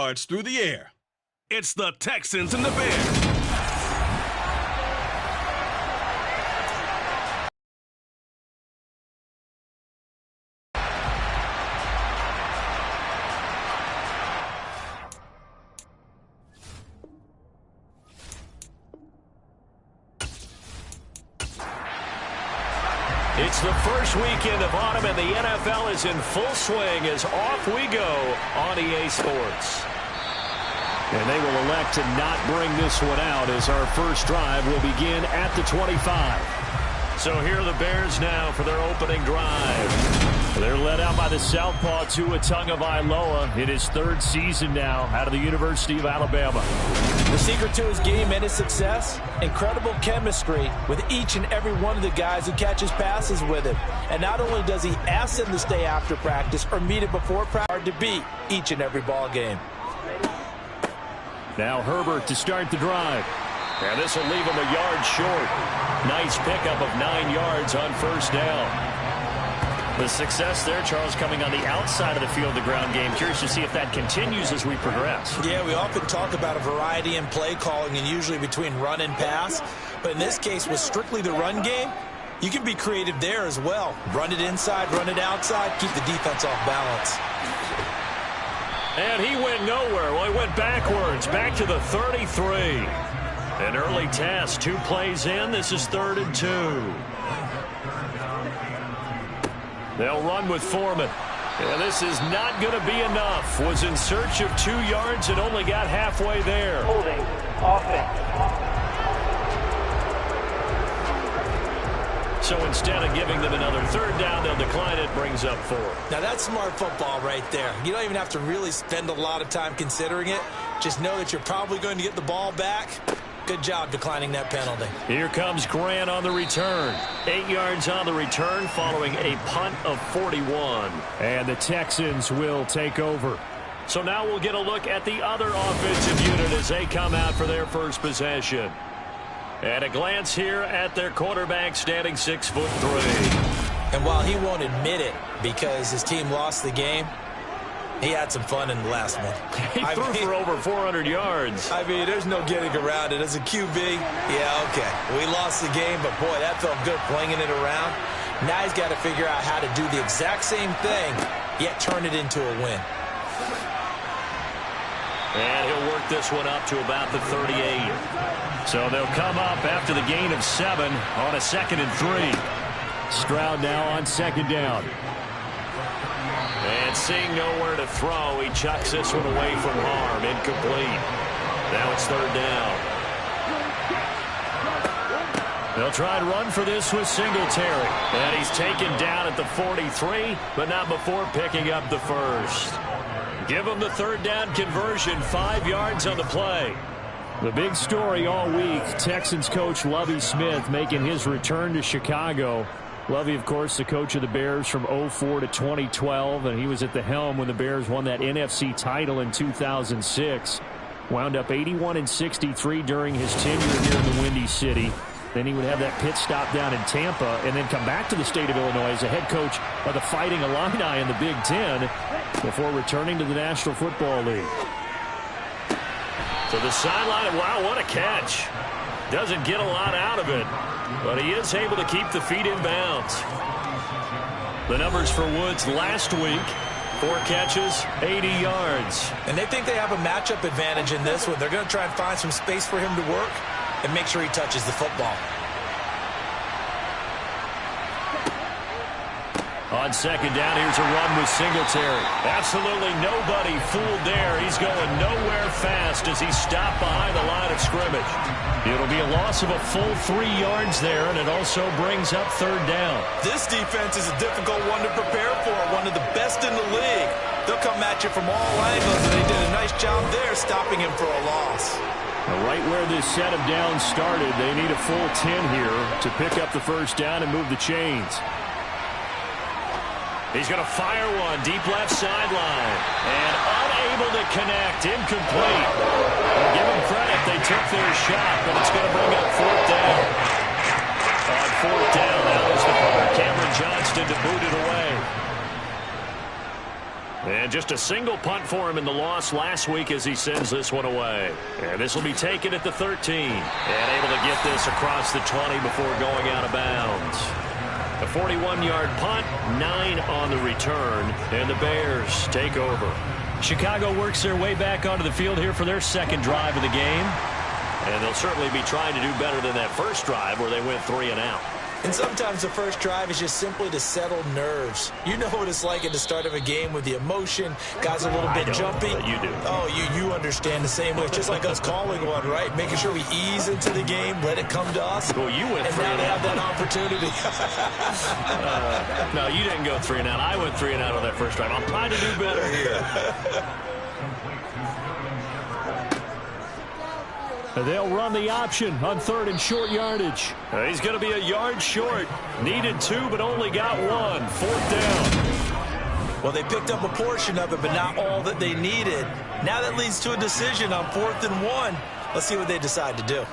yards through the air. It's the Texans and the Bears. It's the first weekend of autumn, and the NFL is in full swing as off we go on EA Sports. And they will elect to not bring this one out as our first drive will begin at the 25. So here are the Bears now for their opening drive. They're led out by the southpaw Tua Tagovailoa in his third season now out of the University of Alabama. The secret to his game and his success, incredible chemistry with each and every one of the guys who catches passes with him. And not only does he ask them to stay after practice or meet it before practice, hard to beat each and every ball game. Now Herbert to start the drive. And this will leave him a yard short. Nice pickup of 9 yards on first down. The success there, Charles, coming on the outside of the field, the ground game. Curious to see if that continues as we progress. Yeah, we often talk about a variety in play calling and usually between run and pass. But in this case, with strictly the run game, you can be creative there as well. Run it inside, run it outside, keep the defense off balance. And he went nowhere. Well, he went backwards, back to the 33. An early test, 2 plays in. This is 3rd and 2. They'll run with Foreman. And this is not going to be enough. Was in search of 2 yards and only got halfway there. Holding. Offense. So instead of giving them another 3rd down, they'll decline it, brings up 4. Now that's smart football right there. You don't even have to really spend a lot of time considering it. Just know that you're probably going to get the ball back. Good job declining that penalty. Here comes Grant on the return. 8 yards on the return following a punt of 41. And the Texans will take over. So now we'll get a look at the other offensive unit as they come out for their first possession. And a glance here at their quarterback standing 6'3". And while he won't admit it because his team lost the game, he had some fun in the last one. He threw for over 400 yards. I mean, there's no getting around it. As a QB, yeah, okay. We lost the game, but boy, that felt good flinging it around. Now he's got to figure out how to do the exact same thing, yet turn it into a win. And he'll work this one up to about the 38. So they'll come up after the gain of 7 on a 2nd and 3. Stroud now on 2nd down. And seeing nowhere to throw, he chucks this one away from harm. Incomplete. Now it's 3rd down. They'll try and run for this with Singletary. And he's taken down at the 43, but not before picking up the 1st. Give him the 3rd down conversion, 5 yards on the play. The big story all week, Texans coach Lovie Smith making his return to Chicago. Lovie, of course, the coach of the Bears from 2004 to 2012, and he was at the helm when the Bears won that NFC title in 2006. Wound up 81-63 during his tenure here in the Windy City. Then he would have that pit stop down in Tampa and then come back to the state of Illinois as a head coach of the Fighting Illini in the Big Ten before returning to the National Football League. To the sideline, wow, what a catch. Doesn't get a lot out of it, but he is able to keep the feet in bounds. The numbers for Woods last week, 4 catches, 80 yards. And they think they have a matchup advantage in this one. They're going to try and find some space for him to work and make sure he touches the football. On 2nd down, here's a run with Singletary. Absolutely nobody fooled there. He's going nowhere fast as he stopped behind the line of scrimmage. It'll be a loss of a full 3 yards there, and it also brings up 3rd down. This defense is a difficult one to prepare for, one of the best in the league. They'll come at you from all angles, and they did a nice job there stopping him for a loss. Right where this set of downs started, they need a full 10 here to pick up the 1st down and move the chains. He's going to fire one deep left sideline. And unable to connect. Incomplete. Well, give them credit. They took their shot, but it's going to bring up 4th down. On 4th down, now is the punter, Cameron Johnston, to boot it away. And just a single punt for him in the loss last week as he sends this one away. And this will be taken at the 13. And able to get this across the 20 before going out of bounds. A 41-yard punt, 9 on the return, and the Bears take over. Chicago works their way back onto the field here for their second drive of the game. And they'll certainly be trying to do better than that first drive where they went 3 and out. And sometimes the first drive is just simply to settle nerves. You know what it's like at the start of a game with the emotion. Guys are a little bit jumpy. You do. Oh, you understand the same way. It's just like us calling one, right? Making sure we ease into the game, let it come to us. Well, you went 3 and now and they out. have that opportunity. No, you didn't go 3 and out. I went 3 and out on that first drive. I'm trying to do better here. They'll run the option on 3rd and short yardage. He's going to be a yard short. Needed 2, but only got 1. 4th down. Well, they picked up a portion of it, but not all that they needed. Now that leads to a decision on 4th and 1. Let's see what they decide to do.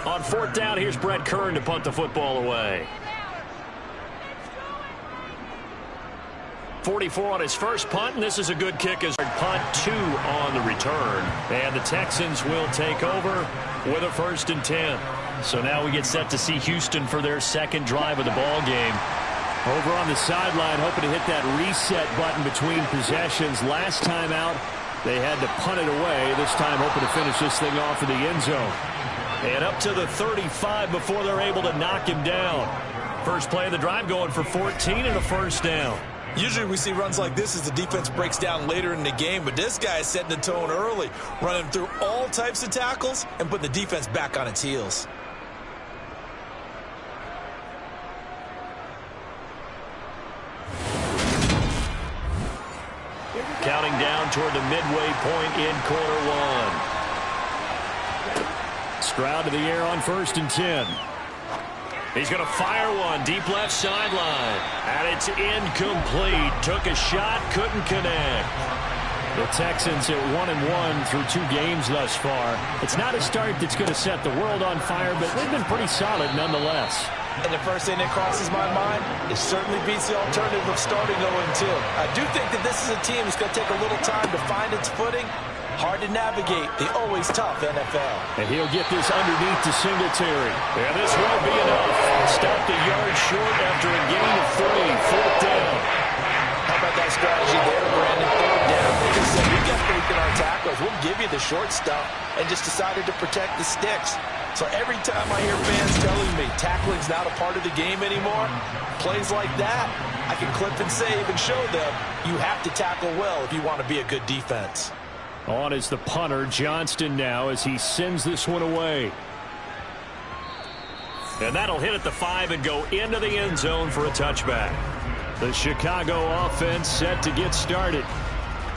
On 4th down, here's Brett Kern to punt the football away. 44 on his first punt, and this is a good kick as punt 2 on the return. And the Texans will take over with a 1st and 10. So now we get set to see Houston for their second drive of the ball game. Over on the sideline, hoping to hit that reset button between possessions. Last time out, they had to punt it away. This time hoping to finish this thing off in the end zone. And up to the 35 before they're able to knock him down. First play of the drive going for 14 and a 1st down. Usually we see runs like this as the defense breaks down later in the game, but this guy is setting the tone early, running through all types of tackles and putting the defense back on its heels. Counting down toward the midway point in quarter 1. Stroud to the air on 1st and 10. He's going to fire one deep left sideline. And it's incomplete. Took a shot, couldn't connect. The Texans at 1-1 through 2 games thus far. It's not a start that's going to set the world on fire, but they've been pretty solid nonetheless. And the first thing that crosses my mind, it certainly beats the alternative of starting 0-2. I do think that this is a team that's going to take a little time to find its footing. Hard to navigate the always tough NFL. And he'll get this underneath to Singletary. And this won't be enough. Stopped a yard short after a gain of 3. 4th down. How about that strategy there, Brandon? 3rd down. They just said, we got faith in our tackles. We'll give you the short stuff, and just decided to protect the sticks. So every time I hear fans telling me tackling's not a part of the game anymore, plays like that, I can clip and save and show them you have to tackle well if you want to be a good defense. On is the punter, Johnston, now as he sends this one away. And that'll hit at the 5 and go into the end zone for a touchback. The Chicago offense set to get started.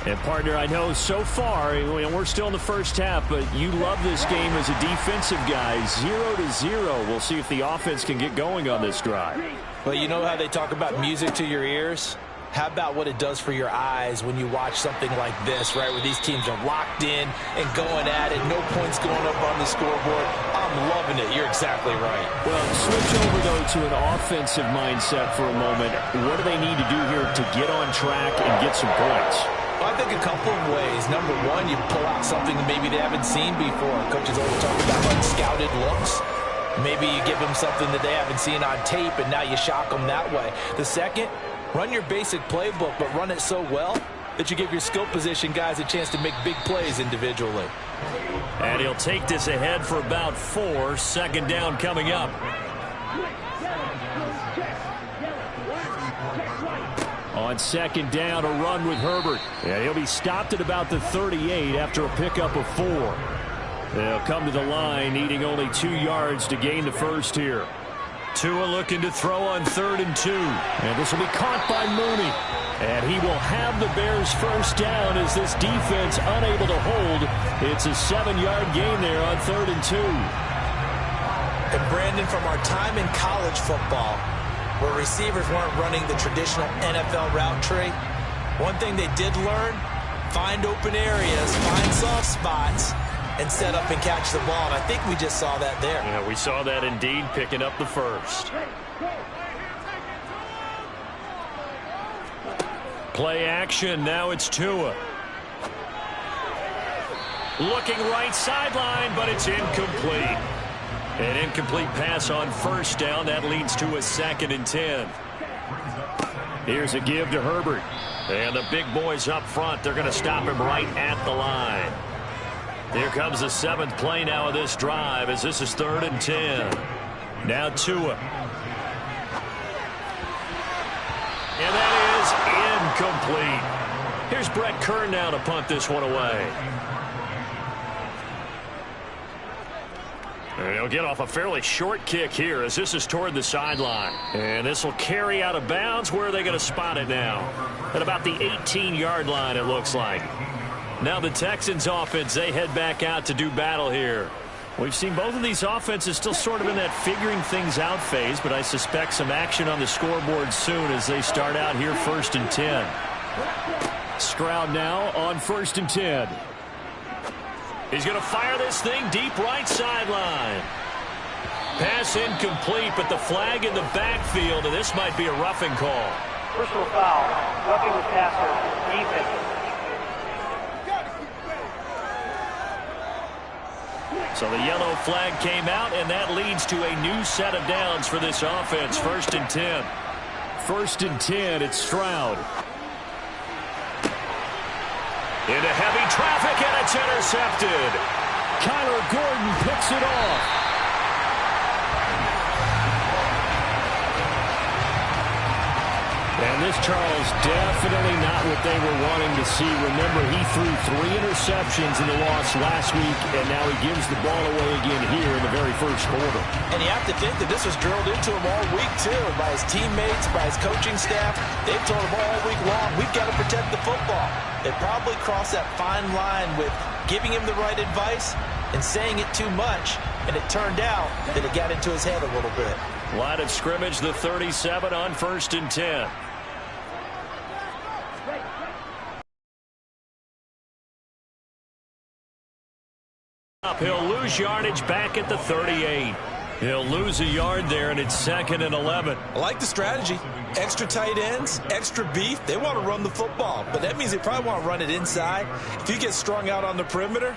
And, partner, I know so far, we're still in the first half, but you love this game as a defensive guy. 0-0. We'll see if the offense can get going on this drive. Well, you know how they talk about music to your ears? How about what it does for your eyes when you watch something like this, right, where these teams are locked in and going at it, no points going up on the scoreboard? I'm loving it. You're exactly right. Well, switch over, though, to an offensive mindset for a moment. What do they need to do here to get on track and get some points? Well, I think a couple of ways. Number one, you pull out something that maybe they haven't seen before. Coaches always talk about unscouted looks. Maybe you give them something that they haven't seen on tape, and now you shock them that way. The second, run your basic playbook, but run it so well that you give your skill position guys a chance to make big plays individually. And he'll take this ahead for about 4. 2nd down coming up. On 2nd down, a run with Herbert. And he'll be stopped at about the 38 after a pickup of 4. They'll come to the line, needing only 2 yards to gain the first here. Tua looking to throw on 3rd and 2. And this will be caught by Mooney. And he will have the Bears first down as this defense unable to hold. It's a 7-yard gain there on 3rd and 2. And Brandon, from our time in college football, where receivers weren't running the traditional NFL route tree, one thing they did learn, find open areas, find soft spots, and set up and catch the ball. And I think we just saw that there. Yeah, we saw that indeed, picking up the first. Play action. Now it's Tua. Looking right sideline, but it's incomplete. An incomplete pass on first down. That leads to a 2nd and 10. Here's a give to Herbert. And the big boys up front, they're going to stop him right at the line. Here comes the 7th play now of this drive as this is 3rd and 10. Now Tua. And that is incomplete. Here's Brett Kern now to punt this one away. And he'll get off a fairly short kick here as this is toward the sideline. And this will carry out of bounds. Where are they going to spot it now? At about the 18-yard line, it looks like. Now the Texans offense, they head back out to do battle here. We've seen both of these offenses still sort of in that figuring things out phase, but I suspect some action on the scoreboard soon as they start out here 1st and 10. Stroud now on 1st and 10. He's going to fire this thing deep right sideline. Pass incomplete, but the flag in the backfield, and this might be a roughing call. Personal foul, roughing the passer, defense. So the yellow flag came out, and that leads to a new set of downs for this offense. 1st and 10. 1st and 10, it's Stroud. Into heavy traffic, and it's intercepted. Kyler Gordon picks it off. And this, Charles, definitely not what they were wanting to see. Remember, he threw 3 interceptions in the loss last week, and now he gives the ball away again here in the very first quarter. And you have to think that this was drilled into him all week, too, by his teammates, by his coaching staff. They've told him all week long, we've got to protect the football. They probably crossed that fine line with giving him the right advice and saying it too much, and it turned out that it got into his head a little bit. Line of scrimmage, the 37 on 1st and 10. He'll lose yardage back at the 38. He'll lose a yard there, and it's 2nd and 11. I like the strategy. Extra tight ends, extra beef. They want to run the football, but that means they probably want to run it inside. If you get strung out on the perimeter,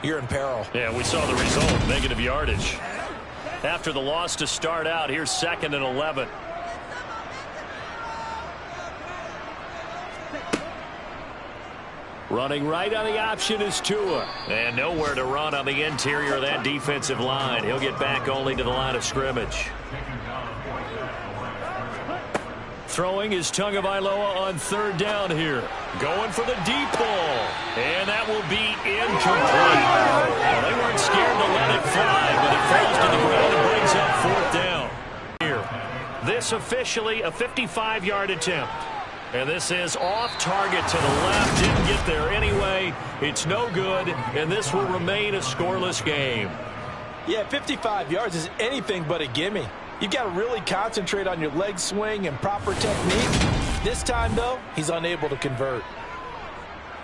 you're in peril. Yeah, we saw the result, negative yardage. After the loss to start out, here's 2nd and 11. Running right on the option is Tua. And nowhere to run on the interior of that defensive line. He'll get back only to the line of scrimmage. Throwing is Tagovailoa on 3rd down here. Going for the deep ball. And that will be incomplete. Well, they weren't scared to let it fly, but it falls to the ground and brings up 4th down. Here, this officially a 55-yard attempt. And this is off target to the left. Didn't get there anyway. It's no good, and this will remain a scoreless game. Yeah, 55 yards is anything but a gimme. You've got to really concentrate on your leg swing and proper technique. This time, though, he's unable to convert.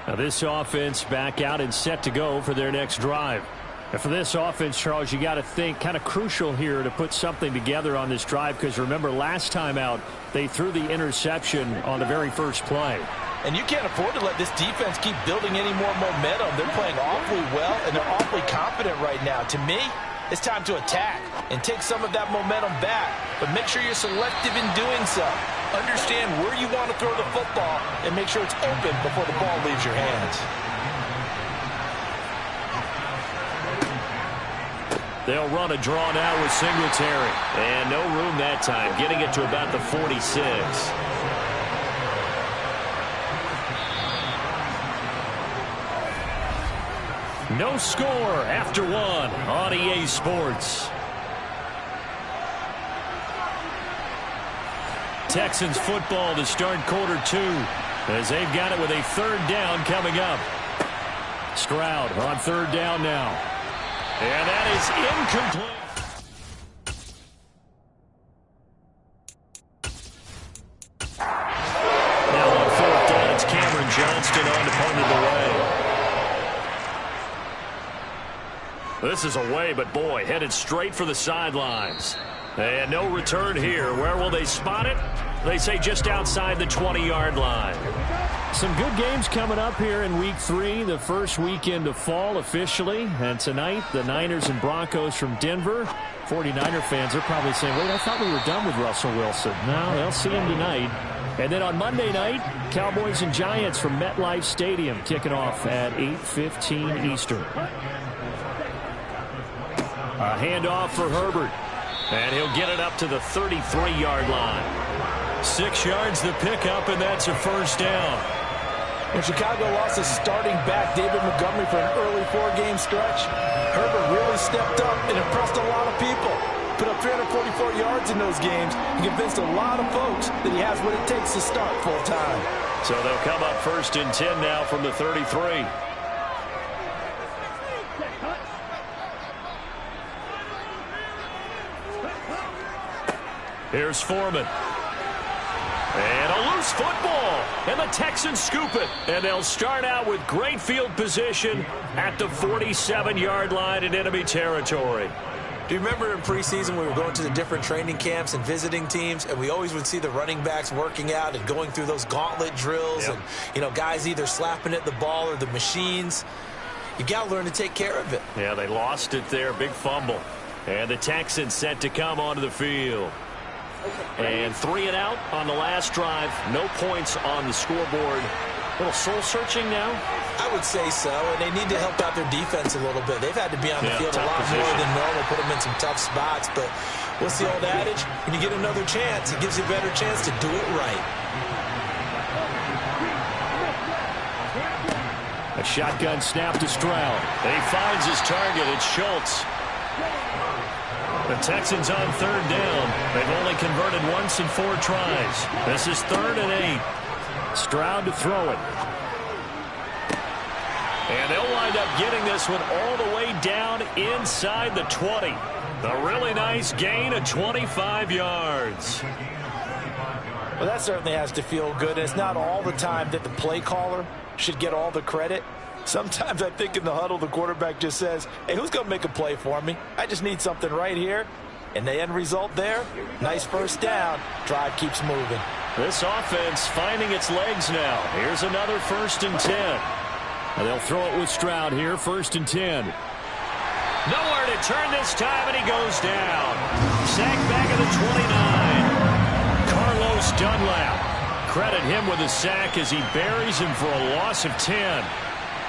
Now this offense back out and set to go for their next drive. And for this offense, Charles, you got to think kind of crucial here to put something together on this drive, because remember last time out they threw the interception on the very first play. And you can't afford to let this defense keep building any more momentum. They're playing awfully well, and they're awfully confident right now. To me, it's time to attack and take some of that momentum back, but make sure you're selective in doing so. Understand where you want to throw the football and make sure it's open before the ball leaves your hands. They'll run a draw now with Singletary. And no room that time, getting it to about the 46. No score after 1 on EA Sports. Texans football to start quarter 2 as they've got it with a 3rd down coming up. Stroud on 3rd down now. And that is incomplete. Now on 4th down, it's Cameron Johnston on to punt it away. This is away, but boy, headed straight for the sidelines. And no return here. Where will they spot it? They say just outside the 20-yard line. Some good games coming up here in Week 3, the first weekend of fall officially. And tonight, the Niners and Broncos from Denver. 49er fans are probably saying, wait, I thought we were done with Russell Wilson. No, they'll see him tonight. And then on Monday night, Cowboys and Giants from MetLife Stadium kicking off at 8:15 Eastern. A handoff for Herbert. And he'll get it up to the 33-yard line. 6 yards the pickup, and that's a first down. When Chicago lost his starting back, David Montgomery, for an early 4-game stretch, Herbert really stepped up and impressed a lot of people. Put up 344 yards in those games and convinced a lot of folks that he has what it takes to start full time. So they'll come up 1st and 10 now from the 33. Here's Foreman. And a loose football. And the Texans scoop it. And they'll start out with great field position at the 47-yard line in enemy territory. Do you remember in preseason we were going to the different training camps and visiting teams, and we always would see the running backs working out and going through those gauntlet drills, and, you know, guys either slapping at the ball or the machines. You got to learn to take care of it. Yeah, they lost it there. Big fumble. And the Texans set to come onto the field. And 3 and out on the last drive. No points on the scoreboard. A little soul-searching now? I would say so, and they need to help out their defense a little bit. They've had to be on the field a lot more than normal, put them in some tough spots. But what's the old adage? When you get another chance, it gives you a better chance to do it right. A shotgun snap to Stroud. He finds his target. It's Schultz. The Texans on 3rd down. They've only converted once in 4 tries. This is 3rd and 8. Stroud to throw it. And they'll wind up getting this one all the way down inside the 20. A really nice gain of 25 yards. Well, that certainly has to feel good. And it's not all the time that the play caller should get all the credit. Sometimes I think in the huddle, the quarterback just says, hey, who's going to make a play for me? I just need something right here. And the end result there, nice first down. Drive keeps moving. This offense finding its legs now. Here's another 1st and 10. And they'll throw it with Stroud here, 1st and 10. Nowhere to turn this time, and he goes down. Sacked back at the 29. Carlos Dunlap. Credit him with a sack as he buries him for a loss of 10.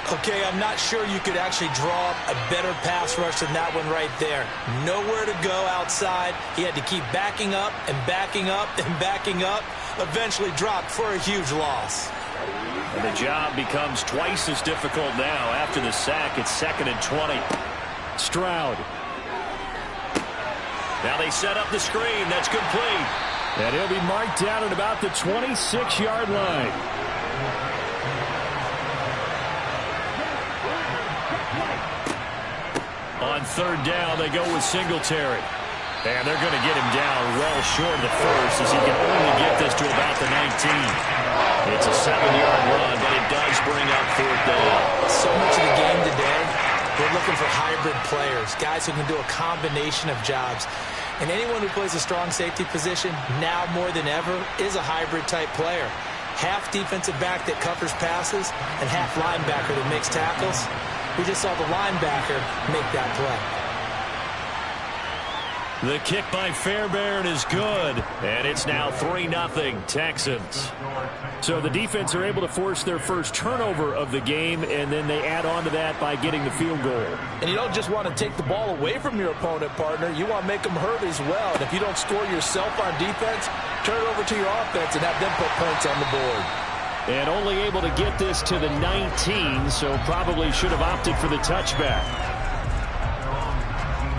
Okay, I'm not sure you could actually draw a better pass rush than that one right there. Nowhere to go outside. He had to keep backing up and backing up and backing up. Eventually dropped for a huge loss. And the job becomes twice as difficult now after the sack. It's 2nd and 20. Stroud. Now they set up the screen. That's complete. And he'll be marked down at about the 26-yard line. On 3rd down, they go with Singletary. And they're going to get him down well short of the first as he can only get this to about the 19. It's a 7-yard run, but it does bring up 4th down. So much of the game today, we're looking for hybrid players, guys who can do a combination of jobs. And anyone who plays a strong safety position, now more than ever, is a hybrid-type player. Half defensive back that covers passes and half linebacker that makes tackles. We just saw the linebacker make that play. The kick by Fairbairn is good, and it's now 3-0 Texans. So the defense are able to force their first turnover of the game, and then they add on to that by getting the field goal. And you don't just want to take the ball away from your opponent, partner. You want to make them hurt as well. And if you don't score yourself on defense, turn it over to your offense and have them put points on the board. And only able to get this to the 19, so probably should have opted for the touchback.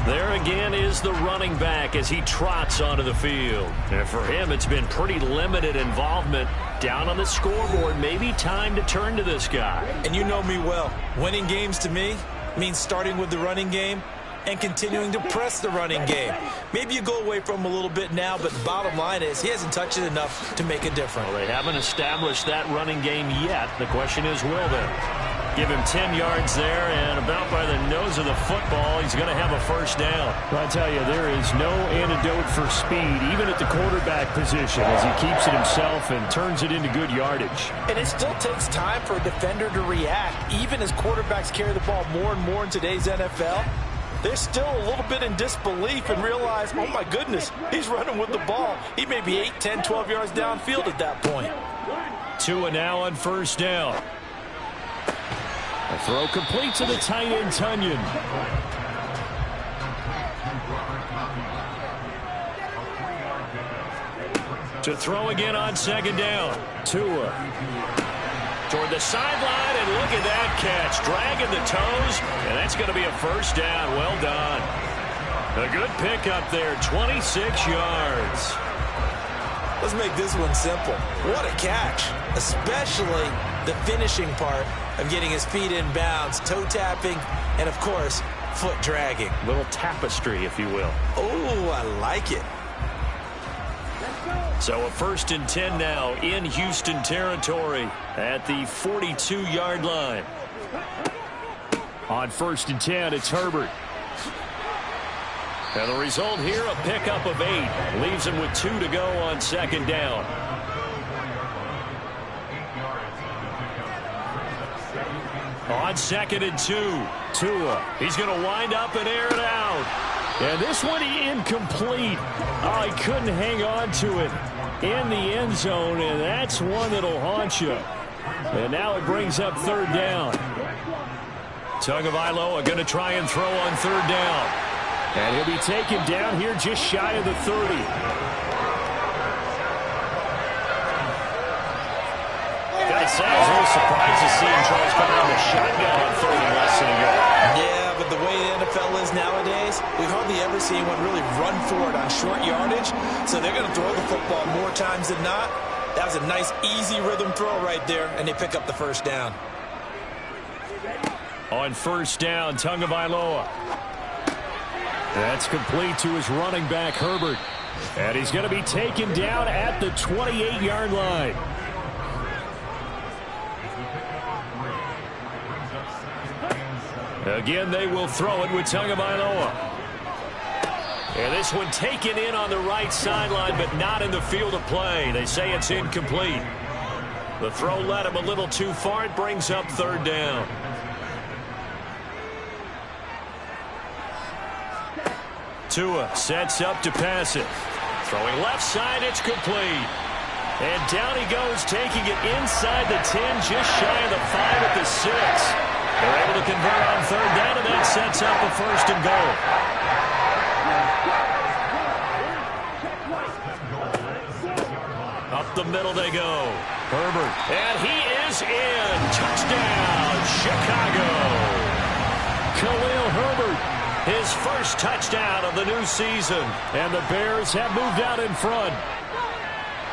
There again is the running back as he trots onto the field. And for him, it's been pretty limited involvement. Down on the scoreboard, maybe time to turn to this guy. And you know me well. Winning games to me means starting with the running game and continuing to press the running game. Maybe you go away from him a little bit now, but the bottom line is he hasn't touched it enough to make a difference. Well, they haven't established that running game yet. The question is, will they? Give him 10 yards there, and about by the nose of the football, he's going to have a first down. Well, I tell you, there is no antidote for speed, even at the quarterback position, as he keeps it himself and turns it into good yardage. And it still takes time for a defender to react. Even as quarterbacks carry the ball more and more in today's NFL, they're still a little bit in disbelief and realize, oh my goodness, he's running with the ball. He may be 8, 10, 12 yards downfield at that point. Tua now on first down. A throw complete to the tight end, Tunyon. To throw again on second down. Tua. Toward the sideline, and look at that catch. Dragging the toes, and that's going to be a first down. Well done. A good pickup there, 26 yards. Let's make this one simple. What a catch, especially the finishing part of getting his feet in bounds, toe tapping, and, of course, foot dragging. Little tapestry, if you will. Oh, I like it. So a 1st and 10 now in Houston territory at the 42-yard line. On 1st and 10, it's Herbert. And the result here, a pickup of 8. Leaves him with 2 to go on second down. On 2nd and 2. Tua. He's going to wind up and air it out. And this one incomplete. Oh, he couldn't hang on to it in the end zone, and that's one that'll haunt you. And now it brings up 3rd down. Tagovailoa going to try and throw on 3rd down. And he'll be taken down here just shy of the 30. Gotta say, I was a little surprised to see him try to come out of the shotgun on 3rd and less than a yard. Yeah, but the way the NFL is nowadays, we hardly ever see anyone really run for it on short yardage. So they're going to throw the football more times than not. That was a nice, easy rhythm throw right there, and they pick up the first down. On 1st down, Tagovailoa. That's complete to his running back, Herbert. And he's going to be taken down at the 28-yard line. Again, they will throw it with Tagovailoa. And this one taken in on the right sideline, but not in the field of play. They say it's incomplete. The throw led him a little too far. It brings up 3rd down. Tua sets up to pass it. Throwing left side, it's complete. And down he goes, taking it inside the 10, just shy of the 5 at the 6. They're able to convert on 3rd down, and that sets up a 1st and goal. Up the middle they go. Herbert. And he is in. Touchdown, Chicago. Khalil Herbert. His first touchdown of the new season. And the Bears have moved out in front.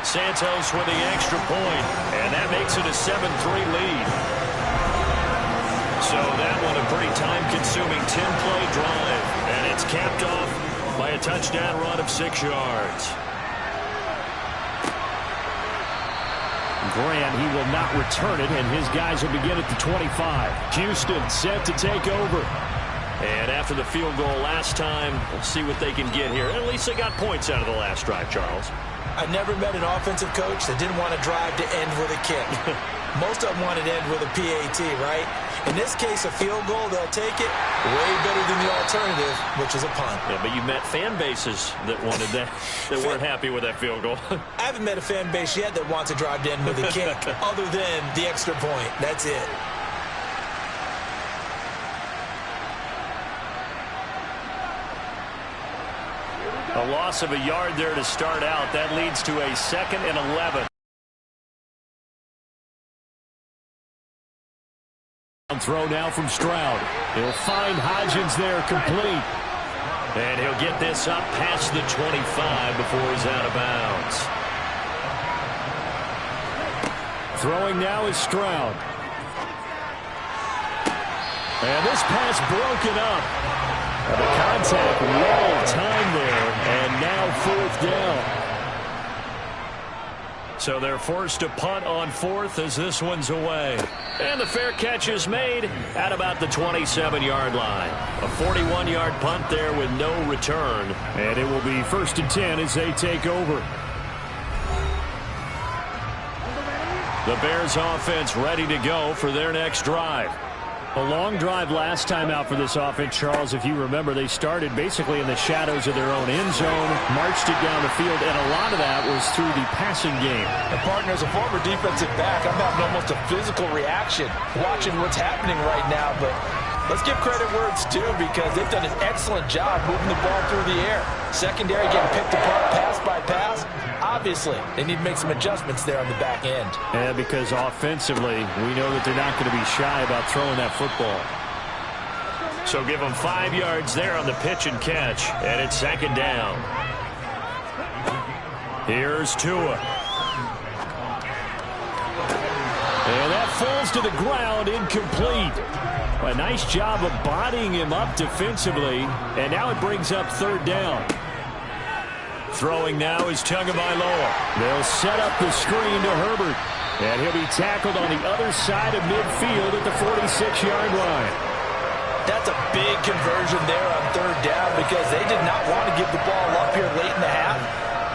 Santos with the extra point, and that makes it a 7-3 lead. So that one a pretty time-consuming 10-play drive, and it's capped off by a touchdown run of 6 yards. Grant, he will not return it, and his guys will begin at the 25. Houston set to take over. And after the field goal last time, we'll see what they can get here. At least they got points out of the last drive, Charles. I never met an offensive coach that didn't want to drive to end with a kick. Most of them wanted to end with a PAT, right? In this case, a field goal, they'll take it. Way better than the alternative, which is a punt. Yeah, but you met fan bases that wanted that, that weren't happy with that field goal. I haven't met a fan base yet that wants to drive to end with a kick, other than the extra point. That's it. A loss of a yard there to start out. That leads to a 2nd and 11. Throw now from Stroud. He'll find Hodgins there, complete. And he'll get this up past the 25 before he's out of bounds. Throwing now is Stroud. And this pass broken up. And the contact well timed there, and now 4th down. So they're forced to punt on 4th as this one's away. And the fair catch is made at about the 27-yard line. A 41-yard punt there with no return. And it will be 1st and 10 as they take over. The Bears offense ready to go for their next drive. A long drive last time out for this offense, Charles. If you remember, they started basically in the shadows of their own end zone, marched it down the field, and a lot of that was through the passing game. And partner, as a former defensive back, I'm having almost a physical reaction watching what's happening right now. But let's give credit where it's due, because they've done an excellent job moving the ball through the air. Secondary getting picked apart pass by pass. Obviously, they need to make some adjustments there on the back end. And because offensively, we know that they're not going to be shy about throwing that football. So give them 5 yards there on the pitch and catch, and it's 2nd down. Here's Tua. And that falls to the ground, incomplete. A nice job of bodying him up defensively, and now it brings up 3rd down. Throwing now is Tagovailoa. They'll set up the screen to Herbert, and he'll be tackled on the other side of midfield at the 46-yard line. That's a big conversion there on 3rd down, because they did not want to give the ball up here late in the half.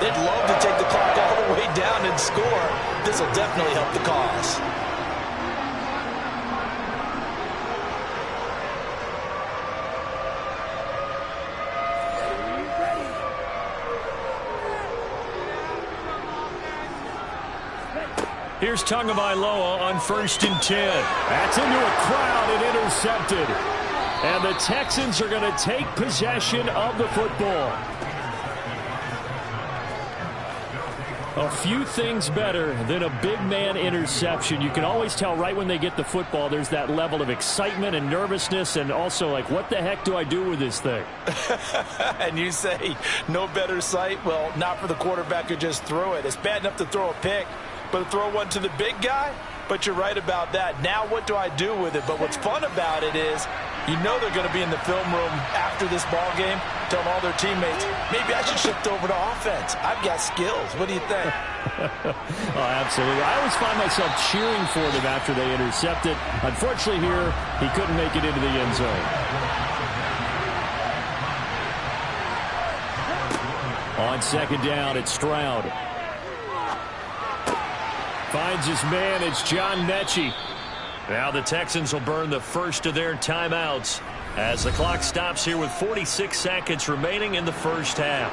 They'd love to take the clock all the way down and score. This will definitely help the cause. Here's Tagovailoa on 1st and 10. That's into a crowd and intercepted. And the Texans are going to take possession of the football. A few things better than a big man interception. You can always tell right when they get the football, there's that level of excitement and nervousness, and also like, what the heck do I do with this thing? And you say, no better sight? Well, not for the quarterback who just threw it. It's bad enough to throw a pick, but to throw one to the big guy? But you're right about that. Now what do I do with it? But what's fun about it is, you know they're going to be in the film room after this ball game, telling all their teammates, maybe I should shift over to offense. I've got skills. What do you think? Oh, absolutely. I always find myself cheering for them after they intercept it. Unfortunately here, he couldn't make it into the end zone. On 2nd down, it's Stroud. Finds his man. It's John Mechie. Now the Texans will burn the first of their timeouts as the clock stops here with 46 seconds remaining in the first half.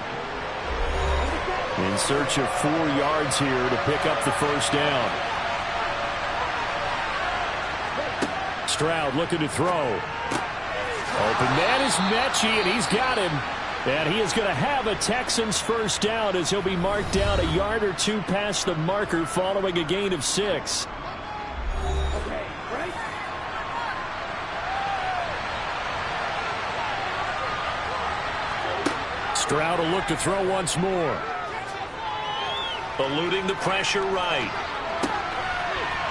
In search of 4 yards here to pick up the 1st down. Stroud looking to throw. Open man is Mechie, and he's got him. And he is going to have a Texans 1st down as he'll be marked down a yard or 2 past the marker following a gain of 6. Stroud will look to throw once more. Eluding the pressure right.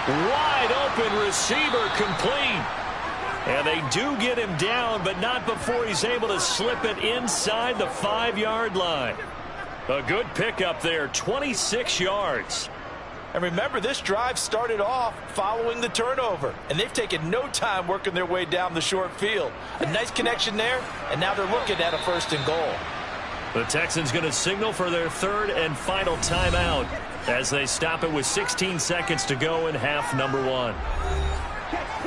Wide open receiver complete. And they do get him down, but not before he's able to slip it inside the 5-yard line. A good pickup there, 26 yards. And remember, this drive started off following the turnover, and they've taken no time working their way down the short field. A nice connection there, and now they're looking at a 1st and goal. The Texans going to signal for their 3rd and final timeout as they stop it with 16 seconds to go in half number 1.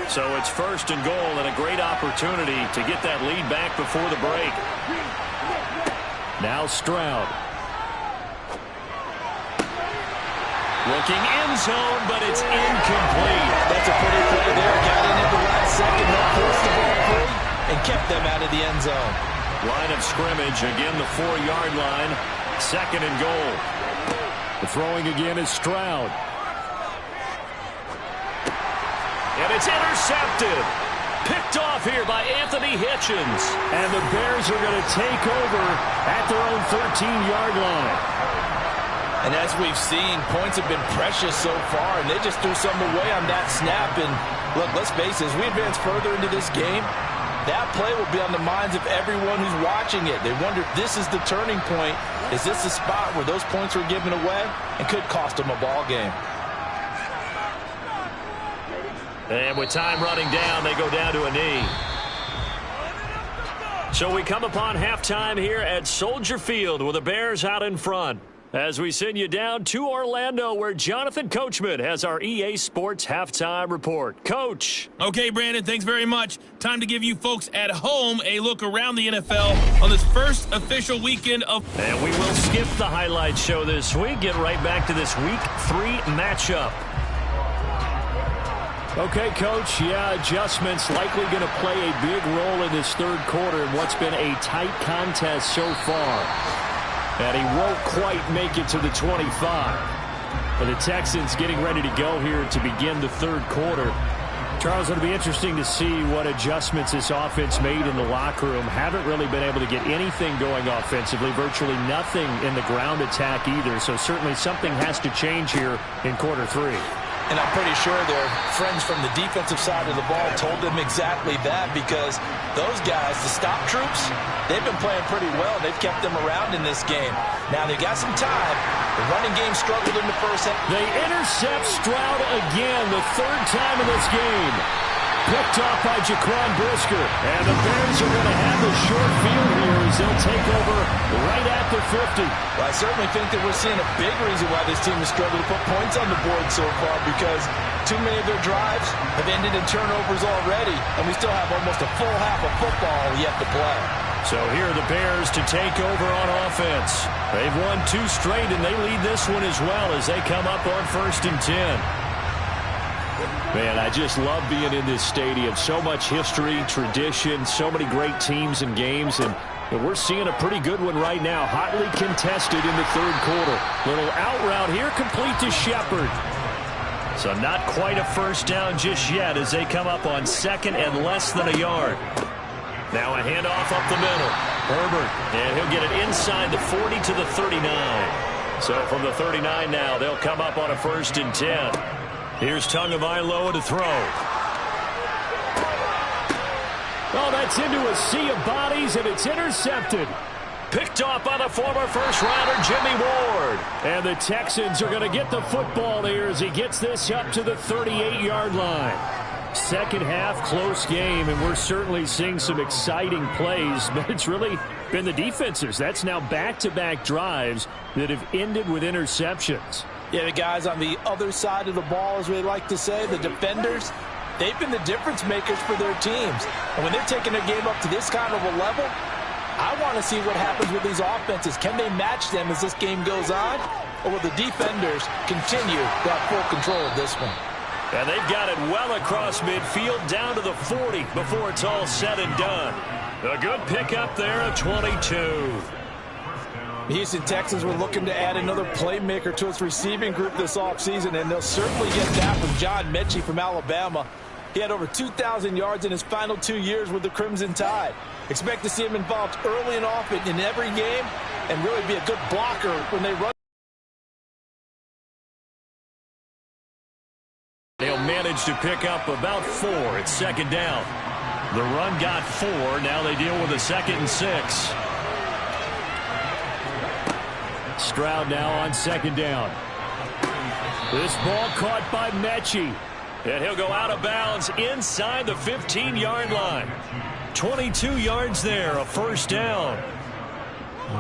So it's 1st and goal, and a great opportunity to get that lead back before the break. Now Stroud. Looking end zone, but it's incomplete. That's a pretty play there. Got in at the last second, that forced the ball free, and kept them out of the end zone. Line of scrimmage, again the 4-yard line. 2nd and goal. The throwing again is Stroud. And it's intercepted. Picked off here by Anthony Hitchens. And the Bears are going to take over at their own 13-yard line. And as we've seen, points have been precious so far, and they just threw something away on that snap. And look, let's face it, as we advance further into this game, that play will be on the minds of everyone who's watching it. They wonder if this is the turning point. Is this the spot where those points were given away and could cost them a ball game? And with time running down, they go down to a knee. So we come upon halftime here at Soldier Field with the Bears out in front. As we send you down to Orlando, where Jonathan Coachman has our EA Sports Halftime Report. Coach. Okay, Brandon, thanks very much. Time to give you folks at home a look around the NFL on this first official weekend of... And we will skip the highlight show this week. Get right back to this Week 3 matchup. Okay, Coach, adjustments likely going to play a big role in this third quarter in what's been a tight contest so far. And he won't quite make it to the 25. But the Texans getting ready to go here to begin the third quarter. Charles, it'll be interesting to see what adjustments this offense made in the locker room. Haven't really been able to get anything going offensively, virtually nothing in the ground attack either. So certainly something has to change here in quarter 3. And I'm pretty sure their friends from the defensive side of the ball told them exactly that, because those guys, the stop troops, they've been playing pretty well. They've kept them around in this game. Now, they got some time. The running game struggled in the first half. They intercept Stroud again, the third time in this game. Picked off by Jaquan Brisker. And the Bears are going to have the short field here as they'll take over right at the 50. Well, I certainly think that we're seeing a big reason why this team has struggled to put points on the board so far, because too many of their drives have ended in turnovers already, and we still have almost a full half of football yet to play. So here are the Bears to take over on offense. They've won 2 straight, and they lead this one as well as they come up on 1st and 10. Man, I just love being in this stadium. So much history, tradition, so many great teams and games, and we're seeing a pretty good one right now. Hotly contested in the third quarter. Little out route here, complete to Shepard. So not quite a first down just yet as they come up on 2nd and less than a yard. Now a handoff up the middle. Herbert, and he'll get it inside the 40 to the 39. So from the 39 now, they'll come up on a 1st and 10. Here's Tagovailoa to throw. Oh, that's into a sea of bodies, and it's intercepted. Picked off by the former first-rounder Jimmy Ward. And the Texans are going to get the football here as he gets this up to the 38-yard line. Second half, close game, and we're certainly seeing some exciting plays, but it's really been the defenses. That's now back-to-back drives that have ended with interceptions. Yeah, the guys on the other side of the ball, as we like to say, the defenders, they've been the difference makers for their teams. And when they're taking their game up to this kind of a level, I want to see what happens with these offenses. Can they match them as this game goes on? Or will the defenders continue to have full control of this one? And they've got it well across midfield down to the 40 before it's all said and done. A good pickup there at 22. The Houston Texans were looking to add another playmaker to its receiving group this offseason, and they'll certainly get that from John Mechie from Alabama. He had over 2,000 yards in his final 2 years with the Crimson Tide. Expect to see him involved early and often in every game and really be a good blocker when they run. They'll manage to pick up about 4 at 2nd down. The run got 4. Now they deal with a 2nd and 6. Stroud now on 2nd down. This ball caught by Mechie. And he'll go out of bounds inside the 15-yard line. 22 yards there, a 1st down.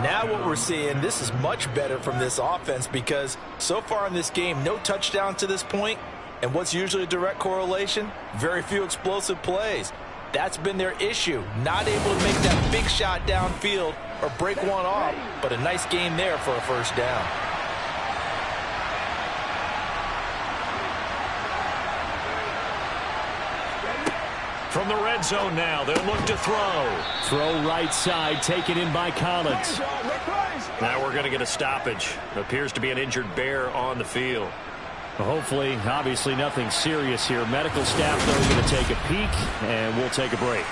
Now what we're seeing, this is much better from this offense, because so far in this game, no touchdown to this point. And what's usually a direct correlation? Very few explosive plays. That's been their issue. Not able to make that big shot downfield or break one off, but a nice game there for a 1st down. From the red zone now, they'll look to throw. Throw right side, taken in by Collins. Now we're going to get a stoppage. Appears to be an injured Bear on the field. Hopefully, obviously nothing serious here. Medical staff, though, going to take a peek, and we'll take a break.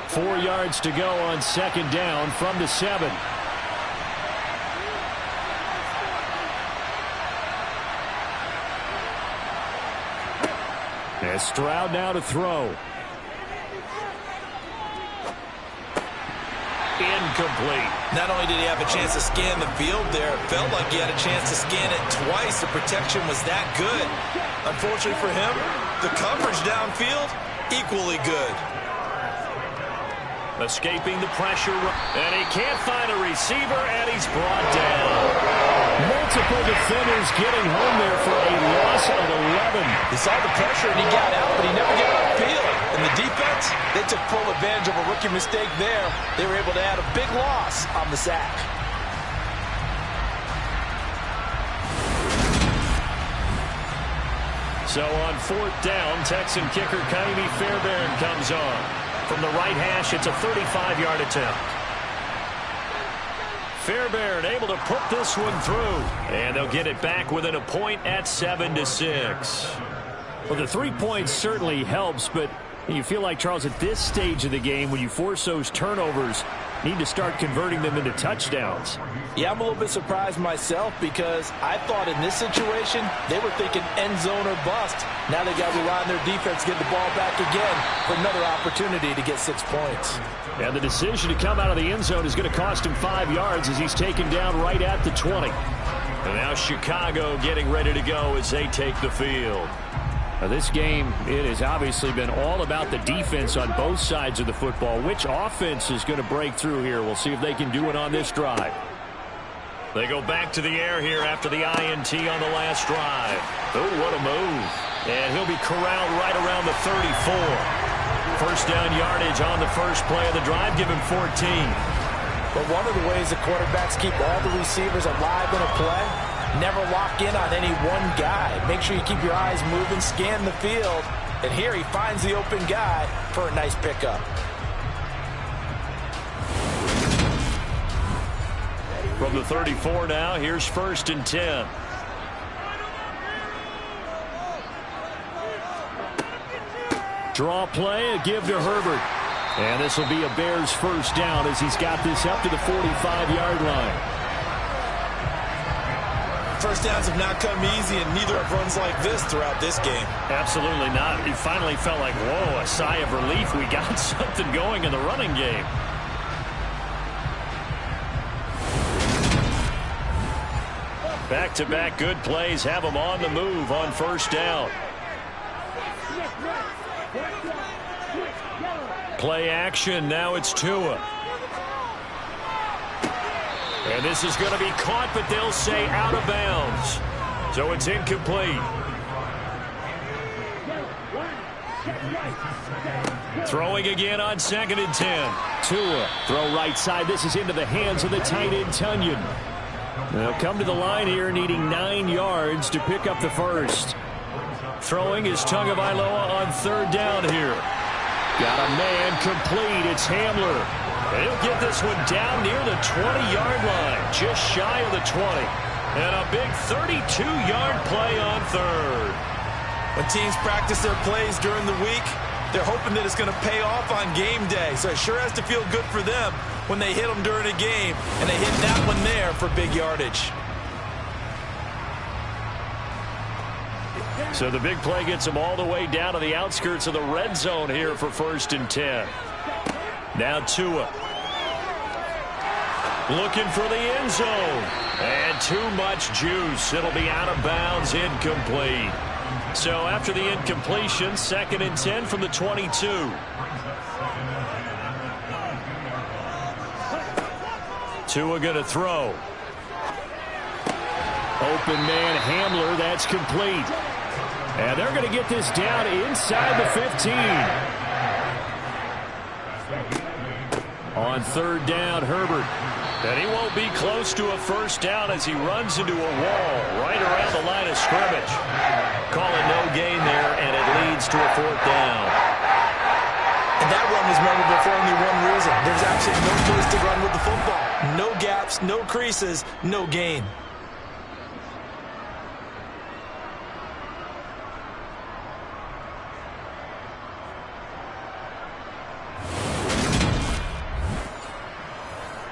Four yards to go on 2nd down from the 7. And Stroud now to throw. incomplete. Not only did he have a chance to scan the field there, it felt like he had a chance to scan it twice. The protection was that good. Unfortunately for him, the coverage downfield, equally good. Escaping the pressure, and he can't find a receiver, and he's brought down. Multiple defenders getting home there for a loss of 11. He saw the pressure and he got out, but he never got upfield. And the defense, they took full advantage of a rookie mistake there. They were able to add a big loss on the sack. So on 4th down, Texan kicker Kaimi Fairbairn comes on. From the right hash, it's a 35-yard attempt. Fairbairn able to put this one through. And they'll get it back within a point at 7-6. Well, the 3 points certainly helps, but you feel like, Charles, at this stage of the game, when you force those turnovers, need to start converting them into touchdowns. Yeah, I'm a little bit surprised myself because I thought in this situation they were thinking end zone or bust. Now they got to rely on their defense to get the ball back again for another opportunity to get 6 points. And the decision to come out of the end zone is going to cost him 5 yards as he's taken down right at the 20. And now Chicago getting ready to go as they take the field. Now this game, it has obviously been all about the defense on both sides of the football. Which offense is going to break through here? We'll see if they can do it on this drive. They go back to the air here after the INT on the last drive. Oh, what a move. And he'll be corralled right around the 34. First down yardage on the first play of the drive, give him 14. But one of the ways the quarterbacks keep all the receivers alive in a play, never lock in on any one guy. Make sure you keep your eyes moving, scan the field. And here he finds the open guy for a nice pickup. From the 34 now, here's 1st and 10. Draw play, a give to Herbert. And this will be a Bears first down as he's got this up to the 45-yard line. First downs have not come easy, and neither have runs like this throughout this game. Absolutely not. He finally felt like, whoa, a sigh of relief. We got something going in the running game. Back-to-back good plays have him on the move on first down. Play action. Now it's Tua. And this is going to be caught, but they'll say out of bounds. So it's incomplete. Throwing again on 2nd and 10. Tua, throw right side. This is into the hands of the tight end, Tunyon. They'll come to the line here needing 9 yards to pick up the first. Throwing is Tagovailoa on 3rd down here. Got a man complete. It's Hamler. And he'll get this one down near the 20-yard line, just shy of the 20. And a big 32-yard play on 3rd. When teams practice their plays during the week, they're hoping that it's going to pay off on game day. So it sure has to feel good for them when they hit them during a game, and they hit that one there for big yardage. So the big play gets them all the way down to the outskirts of the red zone here for 1st and 10. Now Tua. Looking for the end zone. And too much juice. It'll be out of bounds, incomplete. So after the incompletion, 2nd and 10 from the 22. Tua going to throw. Open man Hamler, that's complete. And they're going to get this down inside the 15. On 3rd down, Herbert. And he won't be close to a first down as he runs into a wall right around the line of scrimmage. Call it no gain there, and it leads to a 4th down. And that run was memorable for only one reason. There's absolutely no place to run with the football. No gaps, no creases, no gain.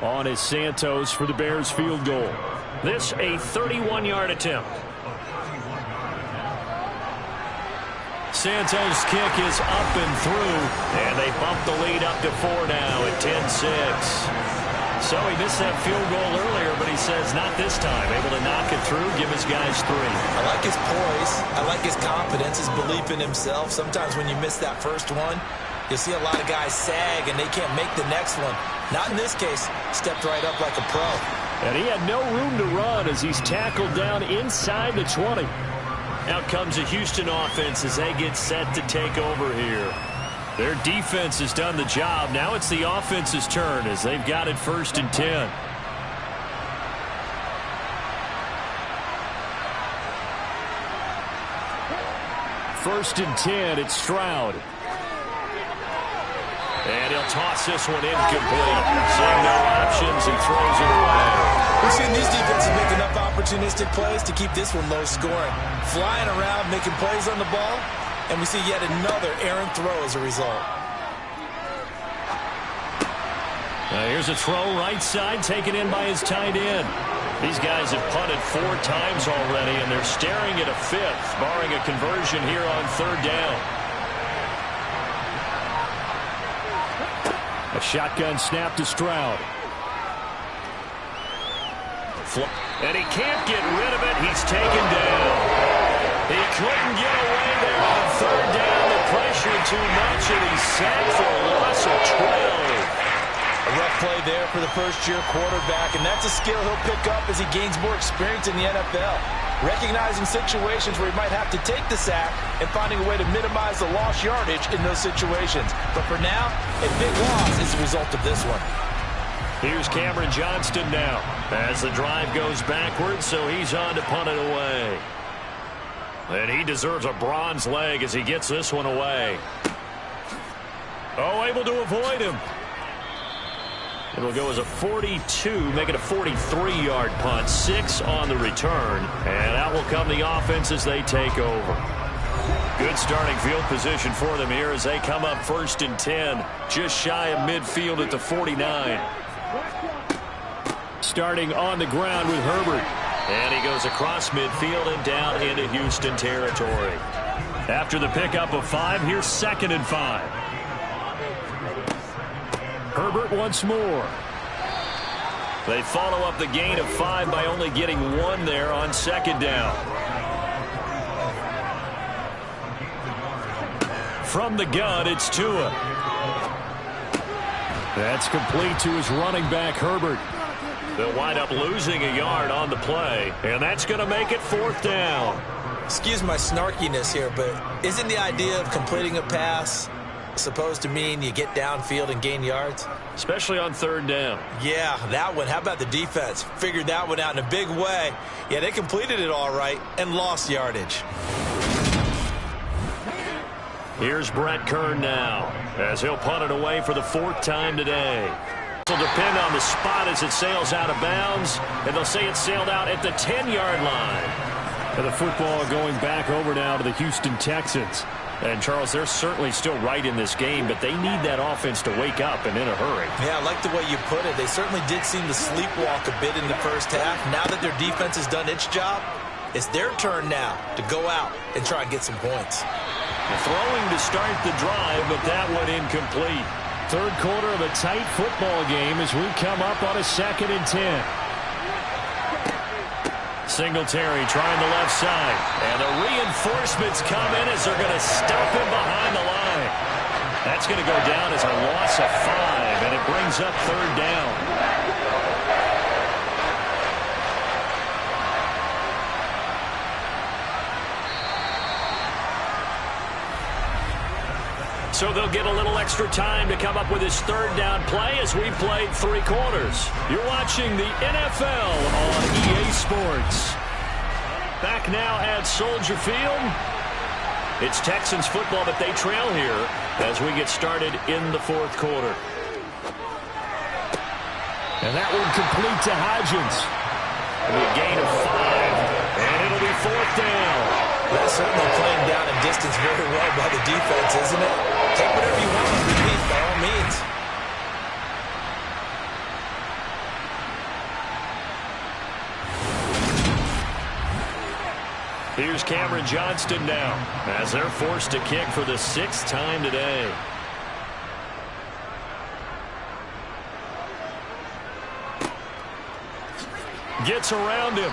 On is Santos for the Bears field goal. This a 31-yard attempt. Santos' kick is up and through, and they bump the lead up to 4 now at 10-6. So he missed that field goal earlier, but he says not this time. Able to knock it through, give his guys 3. I like his poise. I like his confidence, his belief in himself. Sometimes when you miss that first one, you'll see a lot of guys sag and they can't make the next one. Not in this case. Stepped right up like a pro. And he had no room to run as he's tackled down inside the 20. Out comes the Houston offense as they get set to take over here. Their defense has done the job. Now it's the offense's turn as they've got it 1st and 10. First and 10, it's Stroud. And he'll toss this one incomplete. Seeing no options, he throws it away. We've seen these defenses make enough opportunistic plays to keep this one low scoring. Flying around, making plays on the ball, and we see yet another errant throw as a result. Now here's a throw right side, taken in by his tight end. These guys have punted 4 times already, and they're staring at a 5th, barring a conversion here on 3rd down. A shotgun snap to Stroud. And he can't get rid of it. He's taken down. He couldn't get away there on 3rd down. The pressure too much, and he's sacked for a loss of 12. A rough play there for the first-year quarterback, and that's a skill he'll pick up as he gains more experience in the NFL. Recognizing situations where he might have to take the sack and finding a way to minimize the lost yardage in those situations. But for now, a big loss is a result of this one. Here's Cameron Johnston now as the drive goes backwards, so he's on to punt it away. And he deserves a bronze leg as he gets this one away. Oh, able to avoid him. It'll go as a 42, make it a 43-yard punt. 6 on the return. And out will come the offense as they take over. Good starting field position for them here as they come up 1st and 10. Just shy of midfield at the 49. Starting on the ground with Herbert. And he goes across midfield and down into Houston territory. After the pickup of 5, here's 2nd and 5. Herbert once more. They follow up the gain of 5 by only getting 1 there on 2nd down. From the gun, it's Tua. That's complete to his running back, Herbert. They'll wind up losing a yard on the play, and that's going to make it 4th down. Excuse my snarkiness here, but isn't the idea of completing a pass supposed to mean you get downfield and gain yards? Especially on 3rd down. Yeah, that one. How about the defense? Figured that one out in a big way. Yeah, they completed it all right and lost yardage. Here's Brett Kern now as he'll punt it away for the 4th time today. It'll depend on the spot as it sails out of bounds, and they'll say it sailed out at the 10-yard line. And the football going back over now to the Houston Texans. And, Charles, they're certainly still right in this game, but they need that offense to wake up and in a hurry. Yeah, I like the way you put it. They certainly did seem to sleepwalk a bit in the first half. Now that their defense has done its job, it's their turn now to go out and try and get some points. Throwing to start the drive, but that one incomplete. 3rd quarter of a tight football game as we come up on a 2nd and 10. Singletary trying the left side. And the reinforcements come in as they're going to stop him behind the line. That's going to go down as a loss of 5, and it brings up 3rd down. So they'll get a little extra time to come up with his 3rd down play as we played 3 quarters. You're watching the NFL on EA Sports. Back now at Soldier Field. It's Texans football, but they trail here as we get started in the 4th quarter. And that one complete to Hodgins. It'll be a gain of 5, and it'll be 4th down. That's certainly playing down in distance very well by the defense, isn't it? Take whatever you want underneath, by all means. Here's Cameron Johnston now as they're forced to kick for the 6th time today. Gets around him.